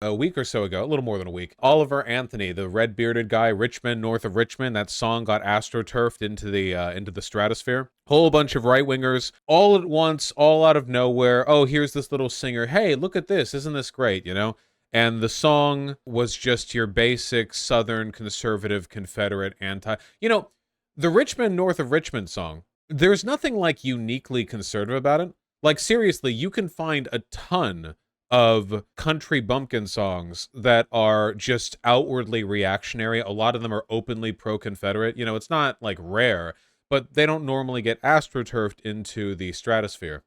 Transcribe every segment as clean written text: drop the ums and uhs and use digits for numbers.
a week or so ago, a little more than a week. Oliver Anthony, the red-bearded guy, Richmond, north of Richmond, that song got astroturfed into the stratosphere. Whole bunch of right-wingers, all at once, all out of nowhere. Oh, here's this little singer. Hey, look at this. Isn't this great, you know? And the song was just your basic Southern conservative Confederate anti... You know, the Richmond, north of Richmond song, there's nothing, like, uniquely conservative about it. Like, seriously, you can find a ton of country bumpkin songs that are just outwardly reactionary. A lot of them are openly pro-Confederate. You know, it's not, like, rare, but they don't normally get astroturfed into the stratosphere.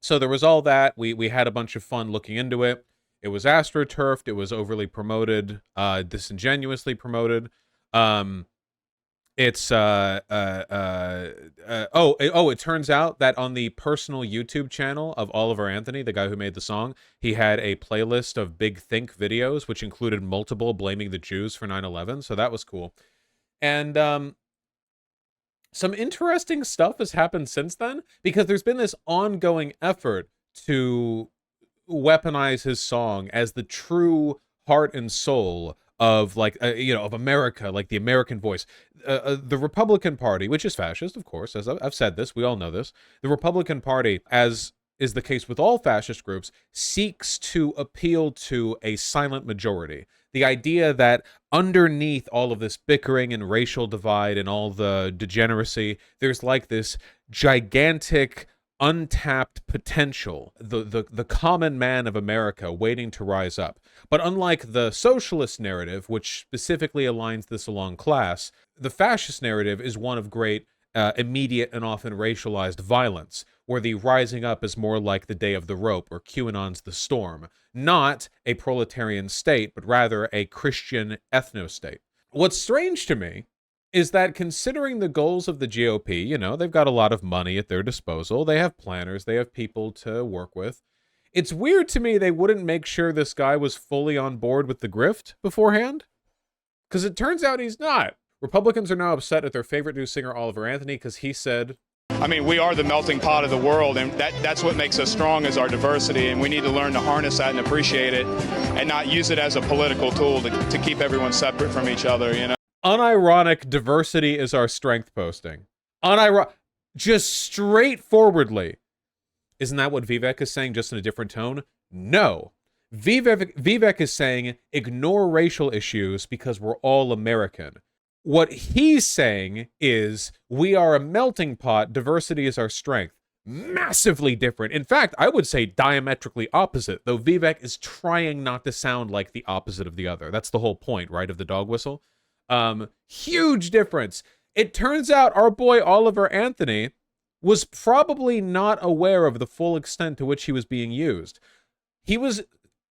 So there was all that. We had a bunch of fun looking into it. It was astroturfed. It was overly promoted, disingenuously promoted. It turns out that on the personal YouTube channel of Oliver Anthony, the guy who made the song, he had a playlist of Big Think videos, which included multiple blaming the Jews for 9/11. So that was cool. And some interesting stuff has happened since then, because there's been this ongoing effort to weaponize his song as the true heart and soul of, like, of America, like the American voice. The Republican Party, which is fascist, of course, as I've said this, we all know this. The Republican Party, as is the case with all fascist groups, seeks to appeal to a silent majority. The idea that underneath all of this bickering and racial divide and all the degeneracy, there's like this gigantic untapped potential, the common man of America waiting to rise up. But unlike the socialist narrative, which specifically aligns this along class, the fascist narrative is one of great immediate and often racialized violence, where the rising up is more like the day of the rope or QAnon's the storm, not a proletarian state, but rather a Christian ethno-state. What's strange to me is that, considering the goals of the GOP, you know, they've got a lot of money at their disposal, they have planners, they have people to work with. It's weird to me they wouldn't make sure this guy was fully on board with the grift beforehand, because it turns out he's not. Republicans are now upset at their favorite new singer, Oliver Anthony, because he said, I mean, we are the melting pot of the world, and that's what makes us strong, is our diversity, and we need to learn to harness that and appreciate it and not use it as a political tool to keep everyone separate from each other, you know? Unironic diversity is our strength posting. Just straightforwardly. Isn't that what Vivek is saying, just in a different tone? No. Vivek is saying, ignore racial issues because we're all American. What he's saying is, we are a melting pot, diversity is our strength. Massively different. In fact, I would say diametrically opposite, though Vivek is trying not to sound like the opposite of the other. That's the whole point, right, of the dog whistle? Huge difference. It turns out our boy Oliver Anthony was probably not aware of the full extent to which he was being used. He was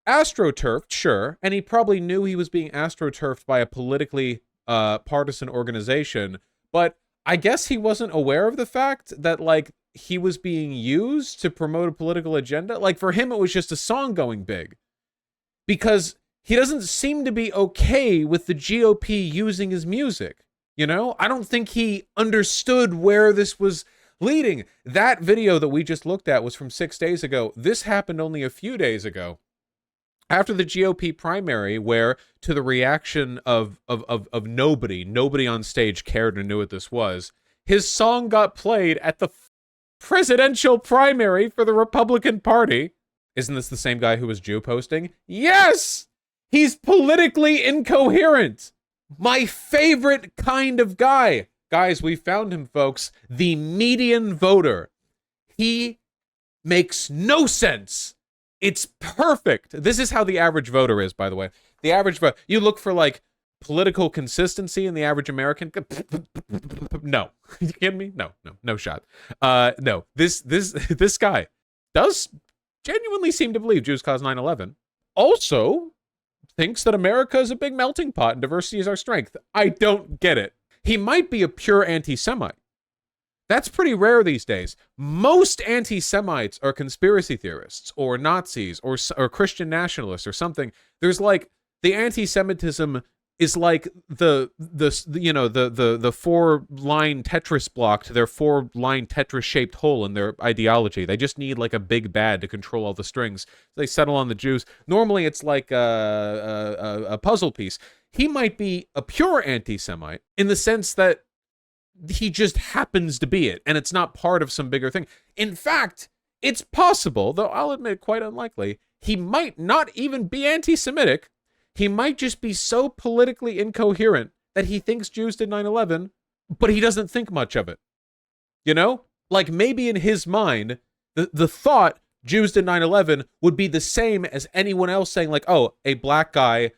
astroturfed, sure, and he probably knew he was being astroturfed by a politically partisan organization, but I guess he wasn't aware of the fact that, like, he was being used to promote a political agenda. Like, for him, it was just a song going big. Because he doesn't seem to be okay with the GOP using his music, you know? I don't think he understood where this was leading. That video that we just looked at was from 6 days ago. This happened only a few days ago, after the GOP primary, where, to the reaction of nobody on stage cared or knew what this was, his song got played at the presidential primary for the Republican Party. Isn't this the same guy who was Jew posting? Yes! He's politically incoherent. My favorite kind of guy. Guys, we found him, folks. The median voter. He makes no sense. It's perfect. This is how the average voter is, by the way. The average voter. You look for, like, political consistency in the average American. No. You kidding me? No shot. No. This guy does genuinely seem to believe Jews caused 9/11. Also thinks that America is a big melting pot and diversity is our strength. I don't get it. He might be a pure anti-Semite. That's pretty rare these days. Most anti-Semites are conspiracy theorists or Nazis or Christian nationalists or something. There's, like, the anti-Semitism is like the 4-line Tetris block to their 4-line Tetris shaped hole in their ideology. They just need like a big bad to control all the strings. They settle on the Jews. Normally it's like a puzzle piece. He might be a pure anti-Semite in the sense that he just happens to be it, and it's not part of some bigger thing. In fact, it's possible, though I'll admit quite unlikely, he might not even be anti-Semitic. He might just be so politically incoherent that he thinks Jews did 9/11, but he doesn't think much of it. You know? Like, maybe in his mind, the thought Jews did 9/11 would be the same as anyone else saying, like, oh, a black guy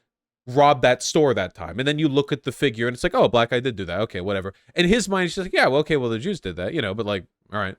robbed that store that time. And then you look at the figure and it's like, oh, a black guy did do that. Okay, whatever. In his mind, he's just like, yeah, well, okay, well, the Jews did that, you know, but like, all right.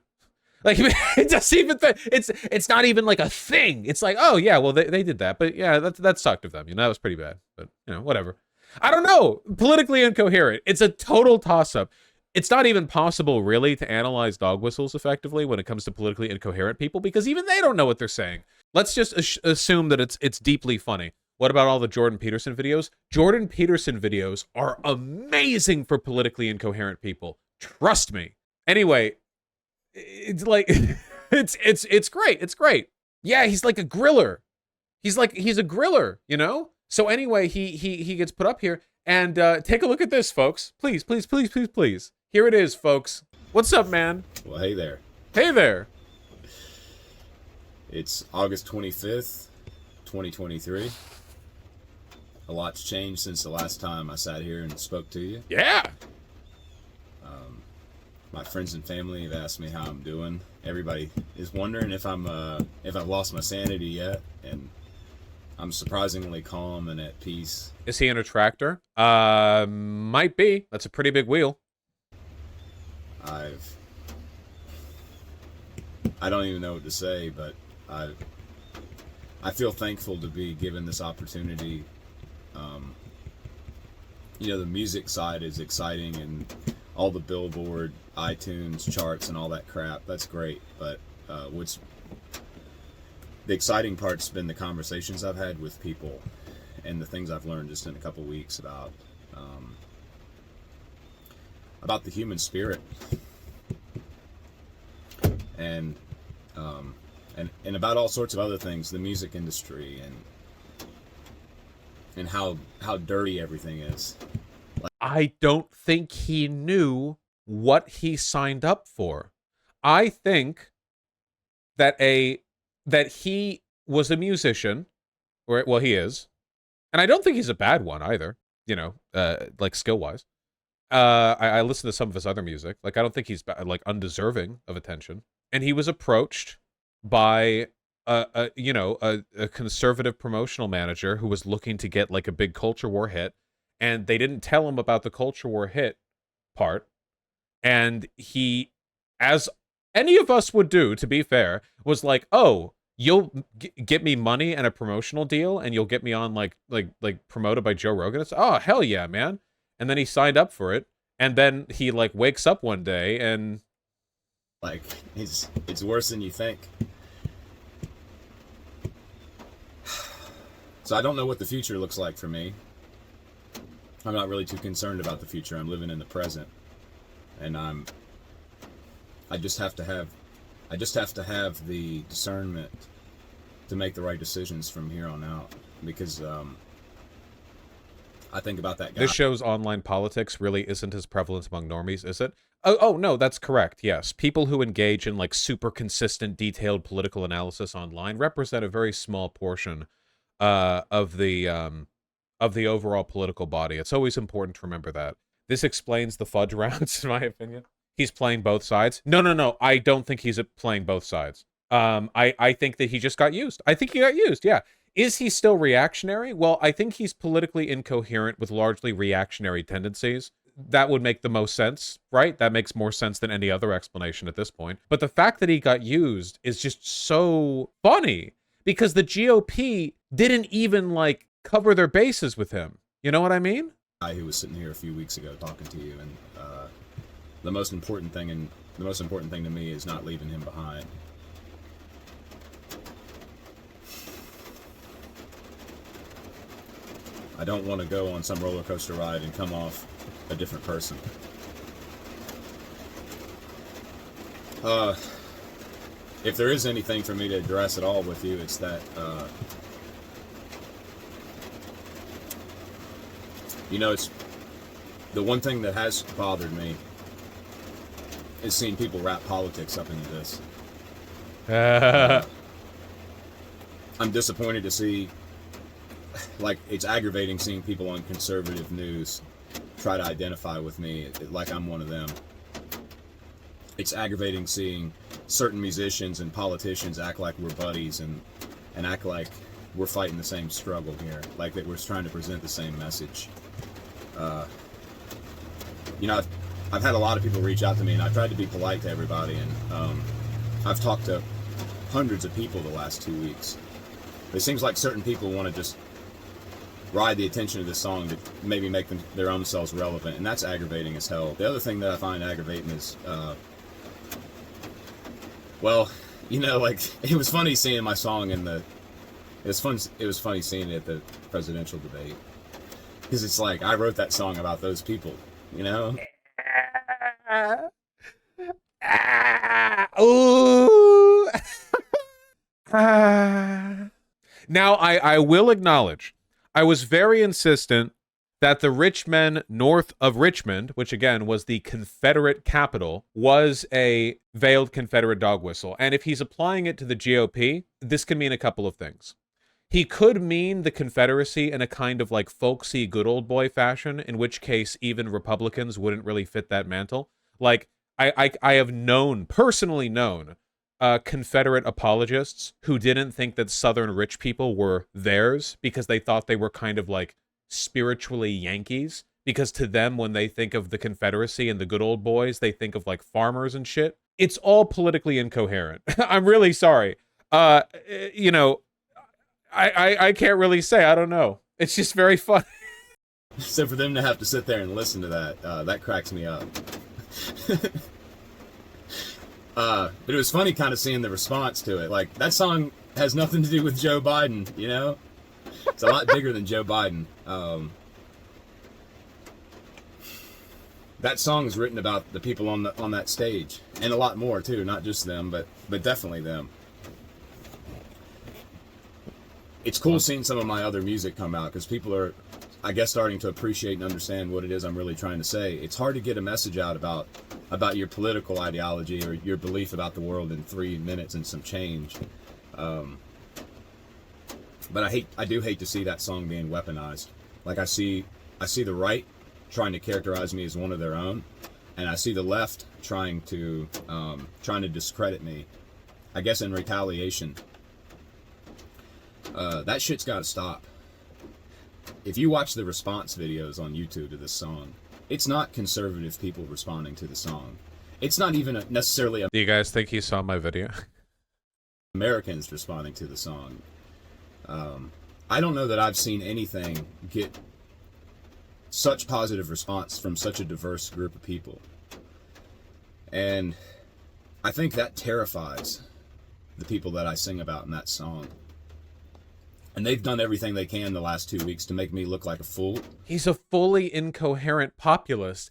Like, it doesn't even it's not even like a thing. It's like, oh yeah, well, they did that, but yeah, that sucked of them. You know, that was pretty bad, but you know, whatever. I don't know. Politically incoherent. It's a total toss-up. It's not even possible, really, to analyze dog whistles effectively when it comes to politically incoherent people, because even they don't know what they're saying. Let's just assume that it's deeply funny. What about all the Jordan Peterson videos? Jordan Peterson videos are amazing for politically incoherent people. Trust me. Anyway, it's like it's great. It's great. Yeah, he's like a griller. He's a griller, you know? So anyway, he gets put up here, and take a look at this, folks. Please, please, please, please, please. Here it is, folks. What's up, man? Well, hey there. Hey there. It's August 25th, 2023. A lot's changed since the last time I sat here and spoke to you. Yeah. My friends and family have asked me how I'm doing. Everybody is wondering if I've lost my sanity yet, and I'm surprisingly calm and at peace. Is he in a tractor? Might be. That's a pretty big wheel. I don't even know what to say, but I feel thankful to be given this opportunity. You know, the music side is exciting, and all the Billboard, iTunes charts and all that crap, that's great. But what's the exciting part's been the conversations I've had with people and the things I've learned just in a couple weeks about the human spirit and about all sorts of other things, the music industry and how dirty everything is. I don't think he knew what he signed up for. I think that he was a musician, or well, he is, and I don't think he's a bad one either. You know, like skill-wise. I listen to some of his other music. Like, I don't think he's like undeserving of attention. And he was approached by a conservative promotional manager who was looking to get like a big culture war hit, and they didn't tell him about the culture war hit part. And he, as any of us would do, to be fair, was like, oh, you'll get me money and a promotional deal, and you'll get me on like promoted by Joe Rogan. It's, oh, hell yeah, man. And then he signed up for it, and then he like wakes up one day and like it's worse than you think. So I don't know what the future looks like for me. I'm not really too concerned about the future. I'm living in the present, and I just have to have the discernment to make the right decisions from here on out, because I think about that guy. This show's online politics really isn't as prevalent among normies, is it? Oh, no, that's correct, yes. People who engage in, like, super consistent, detailed political analysis online represent a very small portion of the overall political body. It's always important to remember that. This explains the fudge rounds, in my opinion. He's playing both sides. No, I don't think he's playing both sides. I think that he just got used. I think he got used, yeah. Is he still reactionary? Well, I think he's politically incoherent with largely reactionary tendencies. That would make the most sense, right? That makes more sense than any other explanation at this point. But the fact that he got used is just so funny, because the GOP didn't even, like, cover their bases with him. You know what I mean? Guy who was sitting here a few weeks ago talking to you, and the most important thing to me is not leaving him behind. I don't want to go on some roller coaster ride and come off a different person. If there is anything for me to address at all with you, it's that, you know, it's the one thing that has bothered me is seeing people wrap politics up into this. I'm disappointed to see, like, it's aggravating seeing people on conservative news try to identify with me like I'm one of them. It's aggravating seeing certain musicians and politicians act like we're buddies and act like we're fighting the same struggle here, like that we're trying to present the same message. You know, I've had a lot of people reach out to me, and I've tried to be polite to everybody, and I've talked to hundreds of people the last 2 weeks. It seems like certain people want to just ride the attention of this song to maybe make them their own selves relevant, and that's aggravating as hell. The other thing that I find aggravating is, well, you know, like, it was funny seeing my song in the, it was funny seeing it at the presidential debate, because it's like, I wrote that song about those people, you know? Ooh. Now, I will acknowledge, I was very insistent that the rich men north of Richmond, which again was the Confederate capital, was a veiled Confederate dog whistle. And if he's applying it to the GOP, this can mean a couple of things. He could mean the Confederacy in a kind of like folksy good old boy fashion, in which case even Republicans wouldn't really fit that mantle. Like, I have personally known Confederate apologists who didn't think that Southern rich people were theirs because they thought they were kind of like spiritually Yankees, because to them, when they think of the Confederacy and the good old boys, they think of like farmers and shit. It's all politically incoherent. I'm really sorry. You know, I can't really say. I don't know. It's just very fun. So for them to have to sit there and listen to that, that cracks me up. But it was funny kind of seeing the response to it. Like, that song has nothing to do with Joe Biden, you know? It's a lot bigger than Joe Biden. That song is written about the people on that stage, and a lot more too, not just them, but definitely them. It's cool seeing some of my other music come out, because people are, I guess, starting to appreciate and understand what it is I'm really trying to say. It's hard to get a message out about your political ideology or your belief about the world in 3 minutes and some change. But I do hate to see that song being weaponized. Like, I see the right trying to characterize me as one of their own, and I see the left trying to discredit me, I guess in retaliation. That shit's got to stop. If you watch the response videos on YouTube to this song, it's not conservative people responding to the song. It's not even necessarily Do you guys think he saw my video? Americans responding to the song. I don't know that I've seen anything get such positive response from such a diverse group of people. And I think that terrifies the people that I sing about in that song. And they've done everything they can the last 2 weeks to make me look like a fool. He's a fully incoherent populist.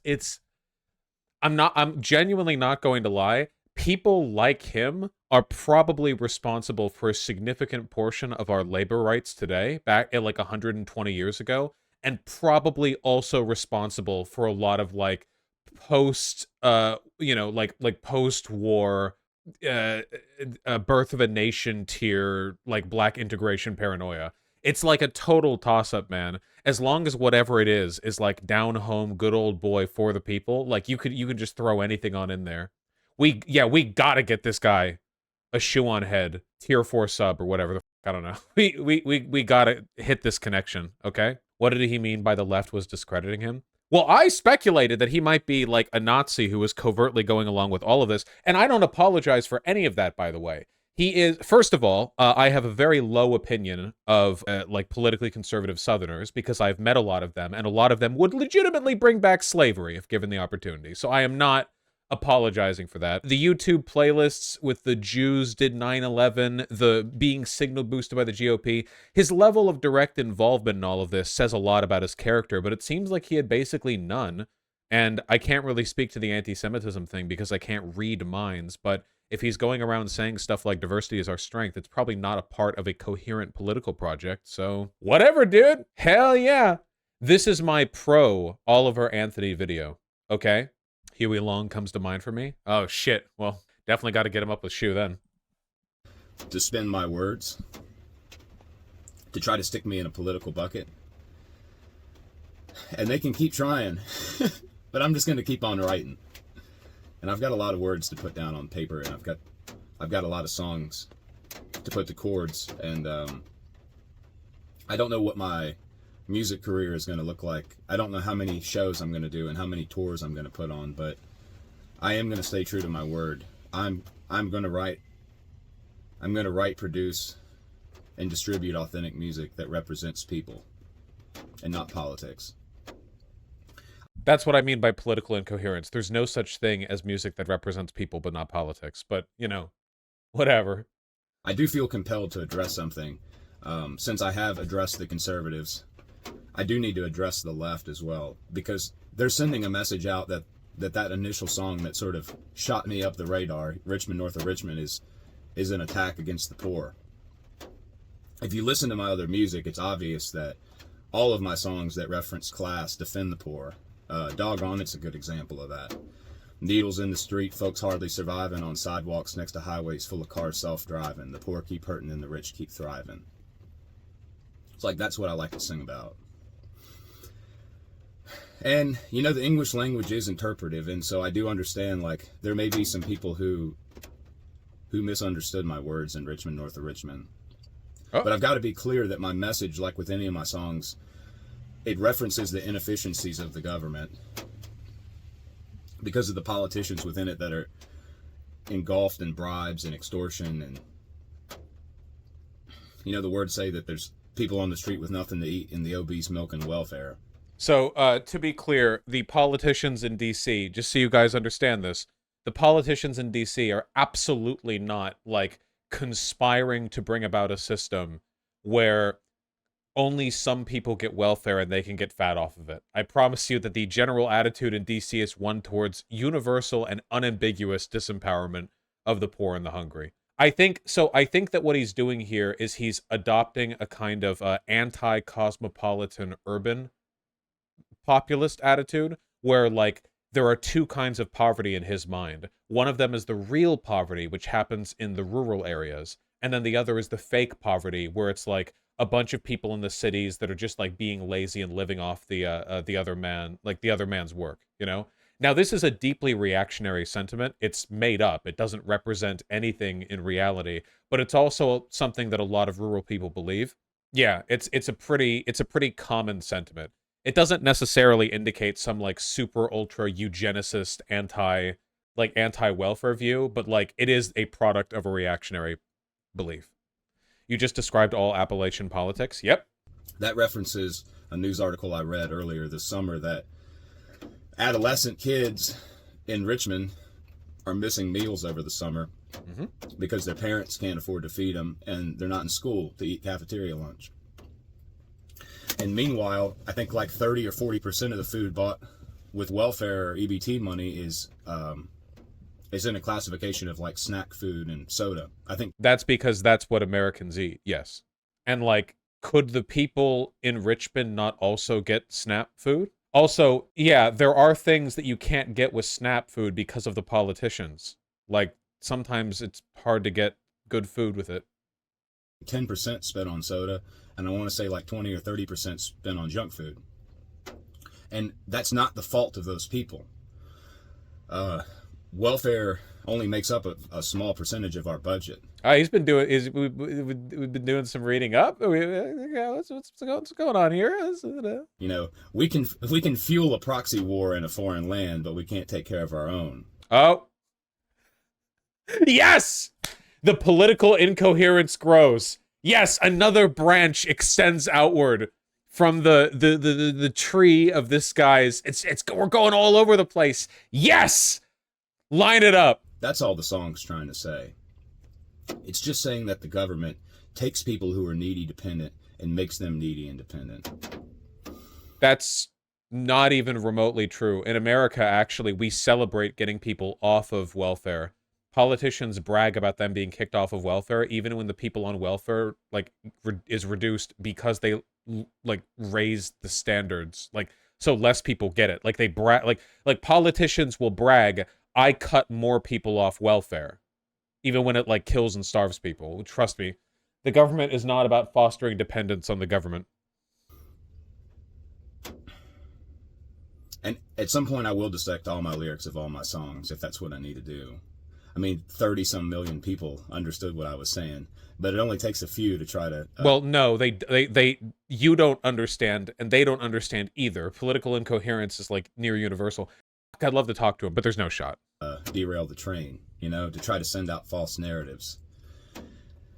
I'm genuinely not going to lie. People like him are probably responsible for a significant portion of our labor rights today, back at like 120 years ago, and probably also responsible for a lot of like post, like post-war birth of a nation tier, like black integration paranoia. It's like a total toss-up, man. As long as whatever it is like down home, good old boy for the people, like you could just throw anything on in there. We gotta get this guy a shoe on head, tier 4 sub or whatever the f, I don't know. We gotta hit this connection, okay? What did he mean by the left was discrediting him? Well, I speculated that he might be like a Nazi who was covertly going along with all of this, and I don't apologize for any of that, by the way. He is, first of all, I have a very low opinion of like politically conservative Southerners because I've met a lot of them, and a lot of them would legitimately bring back slavery if given the opportunity. So I am not apologizing for that. The YouTube playlists with the Jews did 9/11, the being signal boosted by the GOP, his level of direct involvement in all of this says a lot about his character, but it seems like he had basically none. And I can't really speak to the anti-Semitism thing because I can't read minds, but if he's going around saying stuff like diversity is our strength, it's probably not a part of a coherent political project, so whatever, dude. Hell yeah. This is my pro Oliver Anthony video, okay? Huey Long comes to mind for me. Oh, shit. Well, definitely got to get him up with Shoe then. To spin my words, to try to stick me in a political bucket. And they can keep trying, but I'm just going to keep on writing. And I've got a lot of words to put down on paper, and I've got a lot of songs to put to chords, and I don't know what my music career is going to look like. I don't know how many shows I'm going to do and how many tours I'm going to put on, but I am going to stay true to my word. I'm going to write, produce, and distribute authentic music that represents people and not politics. That's what I mean by political incoherence. There's no such thing as music that represents people but not politics. But, you know, whatever. I do feel compelled to address something. Since I have addressed the conservatives, I do need to address the left as well, because they're sending a message out that initial song that sort of shot me up the radar, Richmond, North of Richmond, is an attack against the poor. If you listen to my other music, it's obvious that all of my songs that reference class defend the poor. Doggone, it's a good example of that. Needles in the street, folks hardly surviving on sidewalks next to highways full of cars self-driving. The poor keep hurting and the rich keep thriving. It's like, that's what I like to sing about. And, you know, the English language is interpretive, and so I do understand, like, there may be some people who misunderstood my words in Richmond, North of Richmond. Oh. But I've got to be clear that my message, like with any of my songs, it references the inefficiencies of the government because of the politicians within it that are engulfed in bribes and extortion. And, you know, the words say that there's people on the street with nothing to eat and the obese milking welfare. So, to be clear, the politicians in D.C., just so you guys understand this, the politicians in D.C. are absolutely not, like, conspiring to bring about a system where only some people get welfare and they can get fat off of it. I promise you that the general attitude in DC is one towards universal and unambiguous disempowerment of the poor and the hungry. I think that what he's doing here is he's adopting a kind of anti-cosmopolitan urban populist attitude where, like, there are two kinds of poverty in his mind. One of them is the real poverty, which happens in the rural areas, and then the other is the fake poverty, where it's like a bunch of people in the cities that are just like being lazy and living off the other man, like the other man's work, you know? Now, this is a deeply reactionary sentiment. It's made up. It doesn't represent anything in reality, but it's also something that a lot of rural people believe. Yeah, it's a pretty common sentiment. It doesn't necessarily indicate some like super ultra eugenicist anti-welfare view, but like it is a product of a reactionary belief. You just described all Appalachian politics. Yep. That references a news article I read earlier this summer that adolescent kids in Richmond are missing meals over the summer because their parents can't afford to feed them and they're not in school to eat cafeteria lunch. And meanwhile, I think like 30 or 40% of the food bought with welfare or EBT money is in a classification of like snack food and soda. I think that's because that's what Americans eat. Yes. And like, could the people in Richmond not also get SNAP food? Also, yeah, there are things that you can't get with SNAP food because of the politicians. Like, sometimes it's hard to get good food with it. 10% spent on soda, and I want to say like 20 or 30% spent on junk food. And that's not the fault of those people. Welfare only makes up a small percentage of our budget. We've been doing some reading up. What's going on here? You know, we can fuel a proxy war in a foreign land, but we can't take care of our own. Oh, yes! The political incoherence grows. Yes, another branch extends outward from the tree of this guy's. We're going all over the place. Yes! Line it up. That's all the song's trying to say. It's just saying that the government takes people who are needy dependent and makes them needy independent. That's not even remotely true. In America, actually, we celebrate getting people off of welfare. Politicians brag about them being kicked off of welfare, even when the people on welfare, like, is reduced because they, like, raise the standards. Like, so less people get it. Like, they brag, like politicians will brag, I cut more people off welfare. Even when it, like, kills and starves people. Trust me. The government is not about fostering dependence on the government. And at some point, I will dissect all my lyrics of all my songs, if that's what I need to do. I mean, 30-some million people understood what I was saying, but it only takes a few to try to... Well, no, you don't understand, and they don't understand either. Political incoherence is, like, near universal. I'd love to talk to him, but there's no shot. Derail the train, you know, to try to send out false narratives.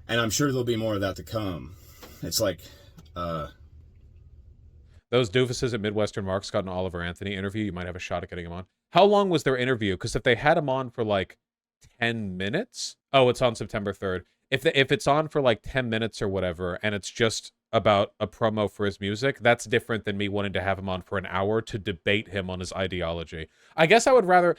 And I'm sure there'll be more of that to come. It's like... Those doofuses at Midwestern Marks got an Oliver Anthony interview. You might have a shot at getting him on. How long was their interview? Because if they had him on for, like, 10 minutes? Oh, it's on September 3rd. If it's on for, like, 10 minutes or whatever, and it's just about a promo for his music, that's different than me wanting to have him on for an hour to debate him on his ideology. I guess I would rather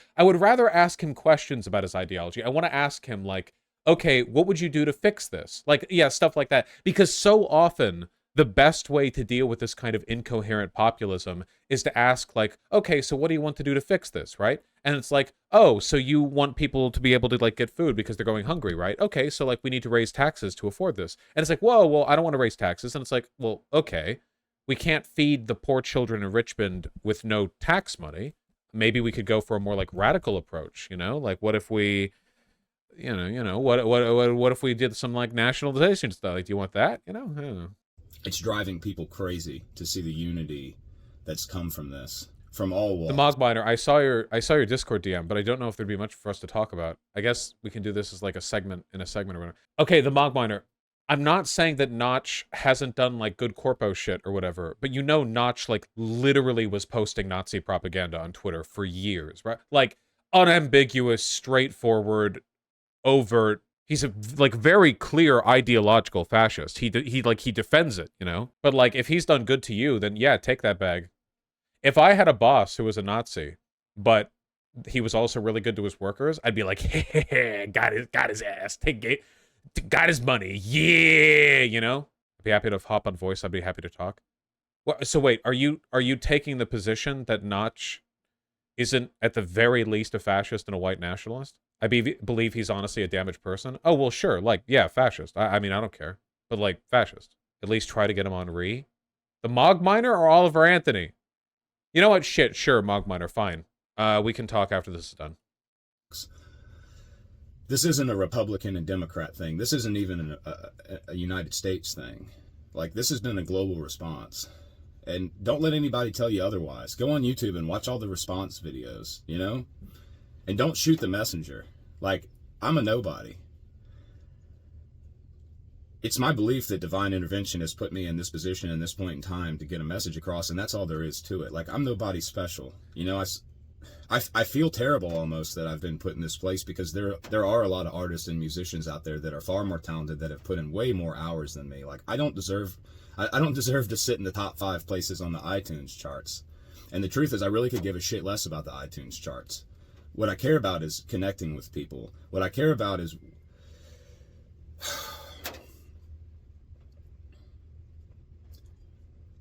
ask him questions about his ideology. I want to ask him, like, okay, what would you do to fix this? Like, yeah, stuff like that. Because so often... the best way to deal with this kind of incoherent populism is to ask, like, okay, so what do you want to do to fix this, right? And it's like, oh, so you want people to be able to, like, get food because they're going hungry, right? Okay, so, like, we need to raise taxes to afford this. And it's like, whoa, well, I don't want to raise taxes. And it's like, well, okay, we can't feed the poor children in Richmond with no tax money. Maybe we could go for a more, like, radical approach, you know? Like, what if we... what if we did some, like, nationalization stuff? Like, do you want that? You know? I don't know. It's driving people crazy to see the unity that's come from this, from all walks. The Mogminer, I saw your Discord DM, but I don't know if there'd be much for us to talk about. I guess we can do this as like a segment or whatever. Okay, the Mogminer. I'm not saying that Notch hasn't done like good corpo shit or whatever, but you know Notch like literally was posting Nazi propaganda on Twitter for years, right? Like unambiguous, straightforward, overt. He's a like very clear ideological fascist. He defends it, you know? But like if he's done good to you, then yeah, take that bag. If I had a boss who was a Nazi, but he was also really good to his workers, I'd be like, hey, got his ass. Got his money. Yeah, you know? I'd be happy to hop on voice. I'd be happy to talk. Well, so wait, are you taking the position that Notch isn't at the very least a fascist and a white nationalist? I believe he's honestly a damaged person. Oh, well, sure. Like, yeah, fascist. I mean, I don't care. But, like, fascist. At least try to get him on Re. The Mogminer or Oliver Anthony? You know what? Shit, sure, Mogminer, fine. We can talk after this is done. This isn't a Republican and Democrat thing. This isn't even a United States thing. Like, this has been a global response. And don't let anybody tell you otherwise. Go on YouTube and watch all the response videos, you know? And don't shoot the messenger. Like, I'm a nobody. It's my belief that divine intervention has put me in this position in this point in time to get a message across, and that's all there is to it. Like, I'm nobody special. You know, I feel terrible almost that I've been put in this place because there are a lot of artists and musicians out there that are far more talented that have put in way more hours than me. Like, I don't deserve to sit in the top 5 places on the iTunes charts. And the truth is, I really could give a shit less about the iTunes charts. What I care about is connecting with people. What I care about is...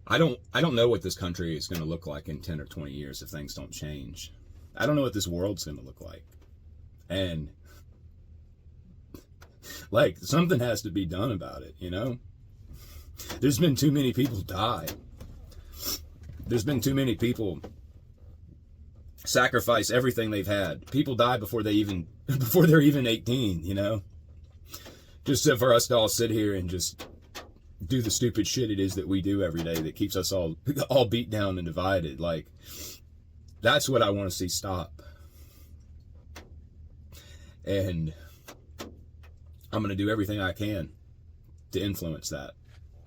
I don't know what this country is going to look like in 10 or 20 years if things don't change. I don't know what this world's going to look like. And, like, something has to be done about it, you know? There's been too many people die. There's been too many people sacrifice everything they've had. People die before they're even 18, you know? Just so for us to all sit here and just do the stupid shit it is that we do every day that keeps us all beat down and divided. Like, that's what I want to see stop. And I'm going to do everything I can to influence that.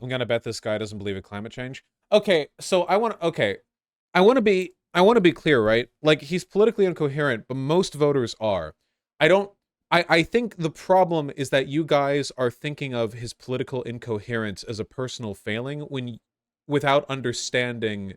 I'm going to bet this guy doesn't believe in climate change. Okay, so I want to be I want to be clear, right? Like, he's politically incoherent, but most voters are. I think the problem is that you guys are thinking of his political incoherence as a personal failing without understanding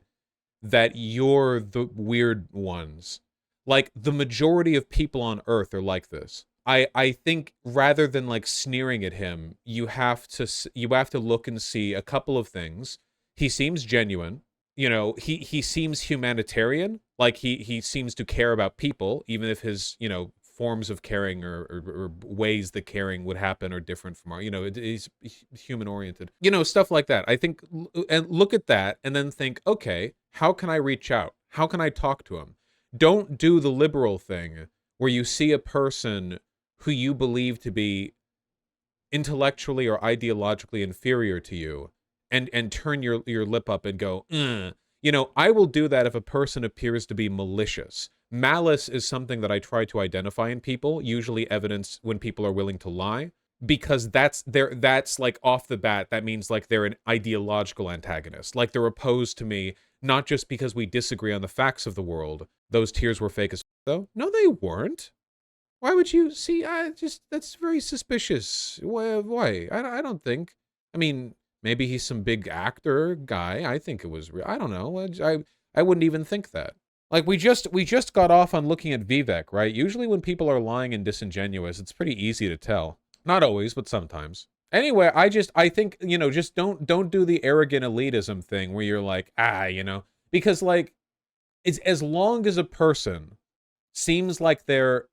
that you're the weird ones. Like, the majority of people on Earth are like this. I think rather than like sneering at him, you have to look and see a couple of things. He seems genuine. You know, he seems humanitarian. Like, he seems to care about people, even if his, you know, forms of caring or ways that caring would happen are different from our, you know, he's human oriented, you know, stuff like that. I think, and look at that and then think, okay, how can I reach out? How can I talk to him? Don't do the liberal thing where you see a person who you believe to be intellectually or ideologically inferior to you and turn your lip up and go, "Ugh." You know, I will do that if a person appears to be malicious. Malice is something that I try to identify in people, usually evidenced when people are willing to lie, because that's like off the bat, that means like they're an ideological antagonist. Like, they're opposed to me, not just because we disagree on the facts of the world. Those tears were fake as though. No, they weren't. Why would you see? That's very suspicious. Why? I don't think. I mean, maybe he's some big actor guy. I think it was real. I don't know. I wouldn't even think that. Like, we just got off on looking at Vivek, right? Usually when people are lying and disingenuous, it's pretty easy to tell. Not always, but sometimes. Anyway, I think, you know, just don't do the arrogant elitism thing where you're like, you know, because like, it's as long as a person seems like they're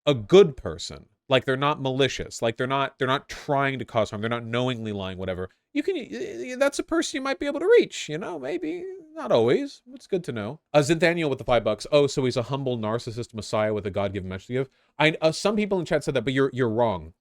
a good person, like they're not malicious, like they're not trying to cause harm, they're not knowingly lying, whatever, that's a person you might be able to reach, you know, maybe, not always. It's good to know. Zinthaniel with the $5. Oh, so he's a humble narcissist messiah with a God-given message to give. Some people in chat said that, but you're wrong.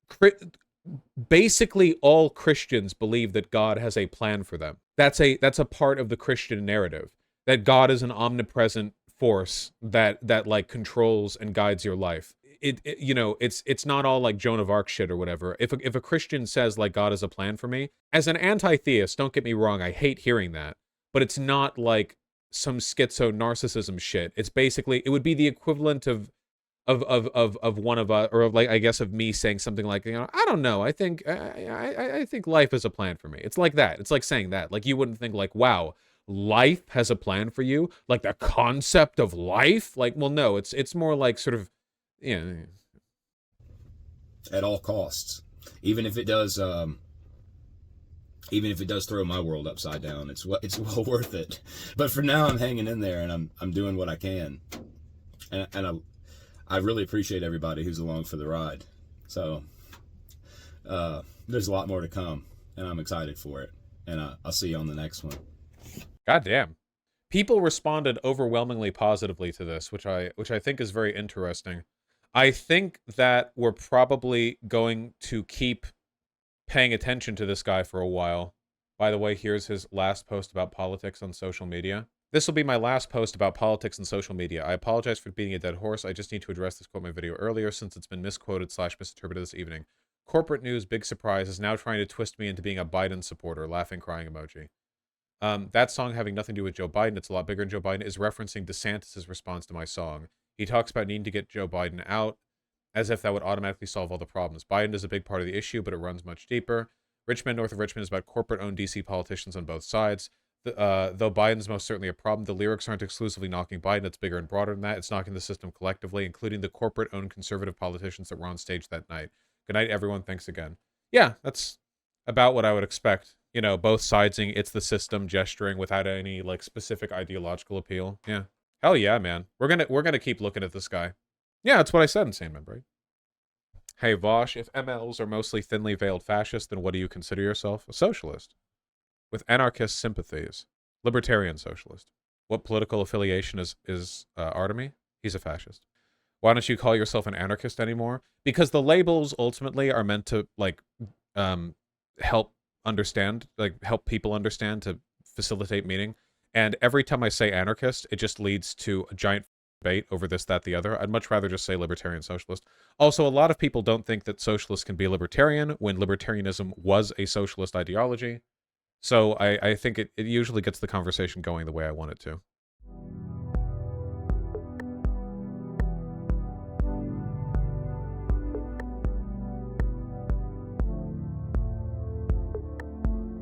Basically, all Christians believe that God has a plan for them. That's a part of the Christian narrative, that God is an omnipresent force that like controls and guides your life. You know, it's not all like Joan of Arc shit or whatever. If a Christian says like God has a plan for me, as an anti-theist, don't get me wrong, I hate hearing that, but it's not like some schizo narcissism shit. It's basically, it would be the equivalent of one of us, or of like, I guess, of me saying something like, you know, I don't know, I think I think life has a plan for me. It's like that. It's like saying that. Like, you wouldn't think like, wow, life has a plan for you, like the concept of life. Like, well, no, it's more like sort of, yeah, at all costs, even if it does throw my world upside down, it's well worth it. But for now, I'm hanging in there, and I'm doing what I can, and I really appreciate everybody who's along for the ride. So there's a lot more to come, and I'm excited for it, and I'll see you on the next one. God damn. People responded overwhelmingly positively to this, which I think is very interesting. I think that we're probably going to keep paying attention to this guy for a while. By the way, here's his last post about politics on social media. This will be my last post about politics and social media. I apologize for beating a dead horse. I just need to address this quote in my video earlier, since it's been misquoted / misinterpreted this evening. Corporate news, big surprise, is now trying to twist me into being a Biden supporter. Laughing, crying emoji. That song having nothing to do with Joe Biden, it's a lot bigger than Joe Biden, is referencing DeSantis' response to my song. He talks about needing to get Joe Biden out, as if that would automatically solve all the problems. Biden is a big part of the issue, but it runs much deeper. Richmond, north of Richmond, is about corporate-owned DC politicians on both sides. Though Biden's most certainly a problem, the lyrics aren't exclusively knocking Biden. It's bigger and broader than that. It's knocking the system collectively, including the corporate-owned conservative politicians that were on stage that night. Good night, everyone. Thanks again. Yeah, that's about what I would expect. You know, both sidesing, it's the system gesturing without any like specific ideological appeal. Yeah. Hell yeah, man. We're gonna keep looking at this guy. Yeah, that's what I said in Sane Membrane. Hey Vosh, if MLs are mostly thinly veiled fascists, then what do you consider yourself? A socialist. With anarchist sympathies. Libertarian socialist. What political affiliation is Artemy? He's a fascist. Why don't you call yourself an anarchist anymore? Because the labels ultimately are meant to like help people understand, to facilitate meaning. And every time I say anarchist, it just leads to a giant debate over this, that, the other. I'd much rather just say libertarian socialist. Also, a lot of people don't think that socialists can be libertarian when libertarianism was a socialist ideology. So I think it usually gets the conversation going the way I want it to.